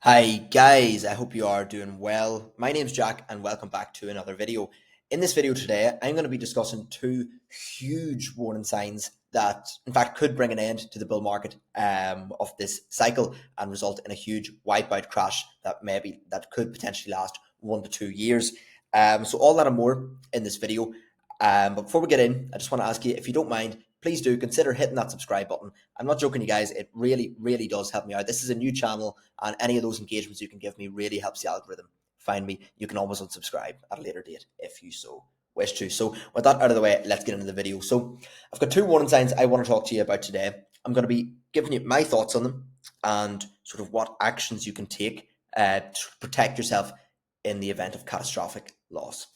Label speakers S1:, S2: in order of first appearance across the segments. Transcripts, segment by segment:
S1: Hi guys, I hope you are doing well. My name's Jack and welcome back to another video. In this video today, I'm going to be discussing two huge warning signs that in fact could bring an end to the bull market of this cycle and result in a huge wipeout crash that could potentially last 1 to 2 years. So all that and more in this video. But before we get in, I just want to ask you, if you don't mind, please do consider hitting that subscribe button. I'm not joking, you guys. It really does help me out. This is a new channel, and any of those engagements you can give me really helps the algorithm find me. You can always unsubscribe at a later date if you so wish to. So with that out of the way, let's get into the video. So I've got two warning signs I want to talk to you about today. I'm going to be giving you my thoughts on them and sort of what actions you can take to protect yourself in the event of catastrophic loss.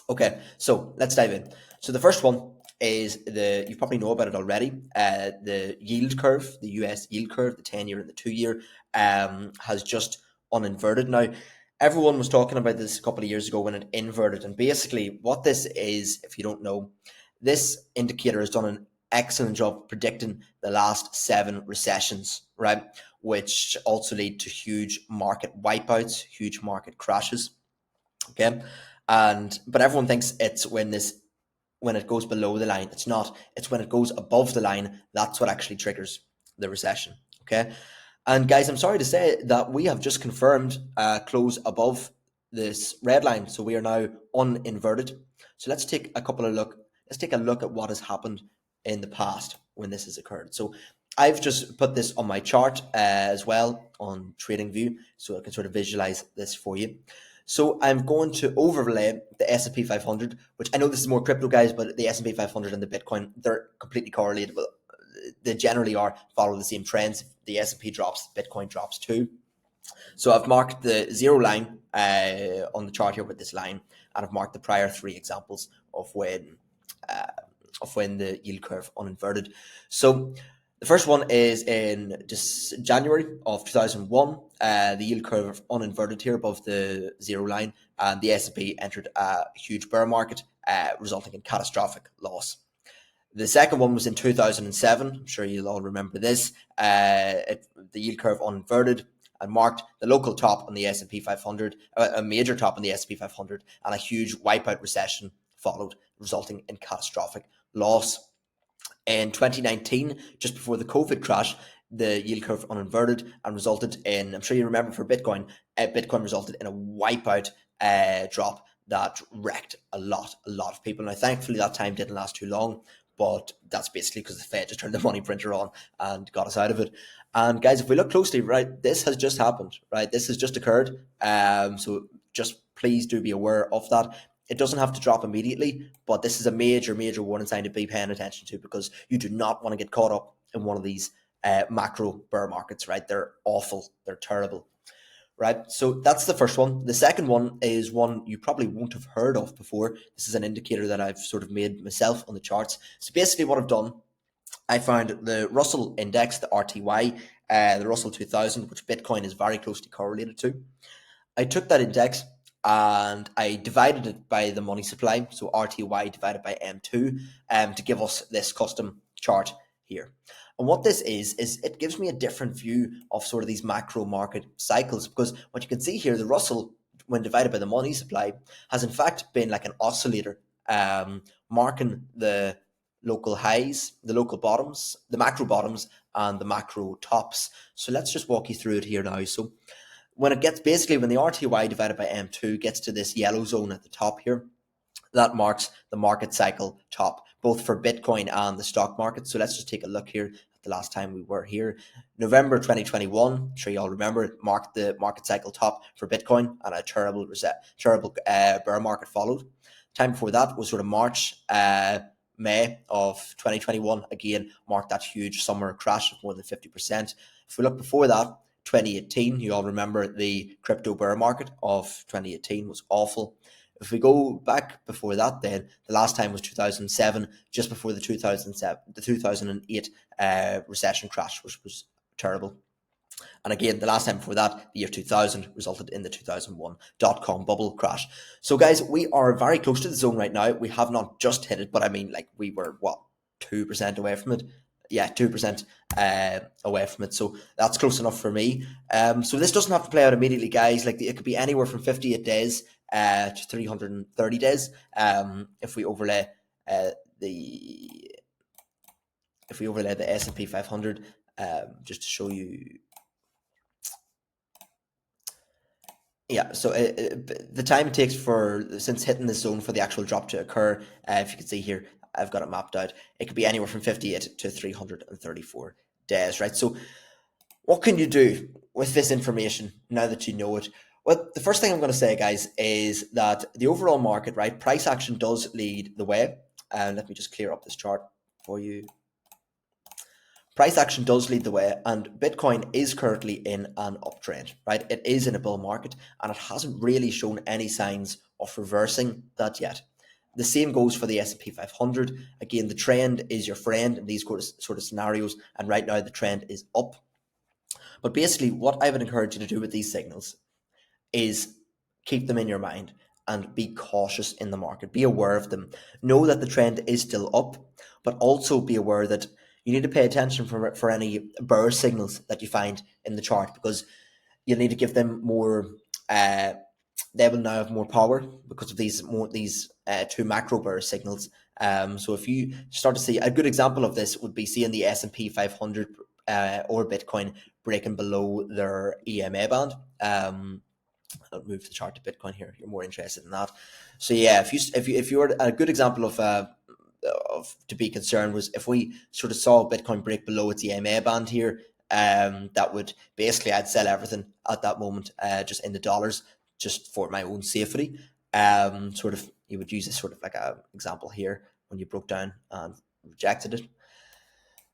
S1: Okay, so let's dive in. So the first one is you probably know about it already. The yield curve, the US yield curve, the 10-year and the 2-year, has just uninverted. Now, everyone was talking about this a couple of years ago when it inverted. And basically, what this is, if you don't know, this indicator has done an excellent job predicting the last 7 recessions, right? Which also lead to huge market wipeouts, huge market crashes. Okay, but everyone thinks it's when it goes below the line. It's not. It's when it goes above the line. That's what actually triggers the recession. Okay, and guys, I'm sorry to say that we have just confirmed a close above this red line, so we are now uninverted. So let's take a look at what has happened in the past when this has occurred. So I've just put this on my chart as well on TradingView, so I can sort of visualize this for you. So I'm going to overlay the S&P 500, which I know this is more crypto, guys, but the S&P 500 and the Bitcoin, they're completely correlated. They generally follow the same trends. If the S&P drops, Bitcoin drops too. So I've marked the zero line on the chart here with this line, and I've marked the prior 3 examples of when the yield curve uninverted. So the first one is in just January of 2001. The yield curve uninverted here above the zero line, and the S&P entered a huge bear market, resulting in catastrophic loss. The second one was in 2007. I'm sure you'll all remember this. The yield curve uninverted and marked the local top on the S&P 500, a major top on the S&P 500, and a huge wipeout recession followed, resulting in catastrophic loss. In 2019, just before the COVID crash, the yield curve uninverted and resulted in, I'm sure you remember for Bitcoin, Bitcoin resulted in a wipeout drop that wrecked a lot of people. Now, thankfully, that time didn't last too long, but that's basically because the Fed just turned the money printer on and got us out of it. And guys, if we look closely, right, this has just happened, right? This has just occurred. So just please do be aware of that. It doesn't have to drop immediately, but this is a major warning sign to be paying attention to, because you do not want to get caught up in one of these macro bear markets, right? They're awful. They're terrible, right? So that's the first one. The second one is one you probably won't have heard of before. This is an indicator that I've sort of made myself on the charts. So basically what I've done, I found the Russell index, the RTY, the Russell 2000, which Bitcoin is very closely correlated to. I took that index and I divided it by the money supply, so RTY divided by M2, to give us this custom chart here. And what this is it gives me a different view of sort of these macro market cycles, because what you can see here, the Russell, when divided by the money supply, has in fact been like an oscillator, marking the local highs, the local bottoms, the macro bottoms, and the macro tops. So let's just walk you through it here now. So when it gets, basically when the RTY divided by M2 gets to this yellow zone at the top here, that marks the market cycle top, both for Bitcoin and the stock market. So let's just take a look here at the last time we were here. November 2021, I'm sure you all remember, it marked the market cycle top for Bitcoin, and a terrible bear market followed. Time before that was sort of March, May of 2021, again marked that huge summer crash of more than 50%. If we look before that, 2018, you all remember the crypto bear market of 2018 was awful. If we go back before that, then the last time was 2007, just before the 2008 recession crash, which was terrible. And again, the last time before that, the year 2000, resulted in the 2001 dot-com bubble crash. So guys, we are very close to the zone right now. We have not just hit it, but I mean, like, we were, 2% away from it? 2% away from it. So that's close enough for me. So this doesn't have to play out immediately, guys. Like it could be anywhere from 58 days to 330 days. If we overlay the S&P 500, just to show you. Yeah, so the time it takes since hitting the zone for the actual drop to occur, if you can see here, I've got it mapped out. It could be anywhere from 58 to 334 days, right? So what can you do with this information now that you know it? Well, the first thing I'm going to say, guys, is that the overall market, right, price action does lead the way. And let me just clear up this chart for you. Price action does lead the way, and Bitcoin is currently in an uptrend, right? It is in a bull market, and it hasn't really shown any signs of reversing that yet. The same goes for the S&P 500. Again, the trend is your friend in these sort of scenarios, and right now the trend is up. But basically, what I would encourage you to do with these signals is keep them in your mind and be cautious in the market. Be aware of them. Know that the trend is still up, but also be aware that you need to pay attention for any bearish signals that you find in the chart, because you'll need to give them more. They will now have more power because of these two macro bearish signals. So if you start to see a good example of this would be seeing the S&P 500 or Bitcoin breaking below their EMA band. I'll move the chart to Bitcoin here. You're more interested in that. So yeah, if you were a good example of to be concerned was if we sort of saw Bitcoin break below its EMA band here, that would basically I'd sell everything at that moment, just in the dollars, just for my own safety. Sort of you would use this sort of like a example here when you broke down and rejected it.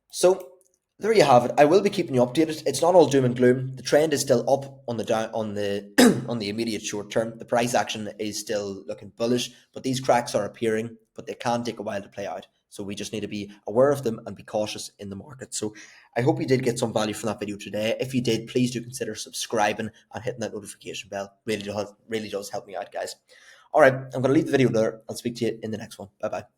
S1: So there you have it. I will be keeping you updated. It's not all doom and gloom. The trend is still up on the down on the on the immediate short term. The price action is still looking bullish, but these cracks are appearing, but they can take a while to play out. So we just need to be aware of them and be cautious in the market. So I hope you did get some value from that video today. If you did, please do consider subscribing and hitting that notification bell. Really does help me out, guys. All right, I'm going to leave the video there. I'll speak to you in the next one. Bye bye.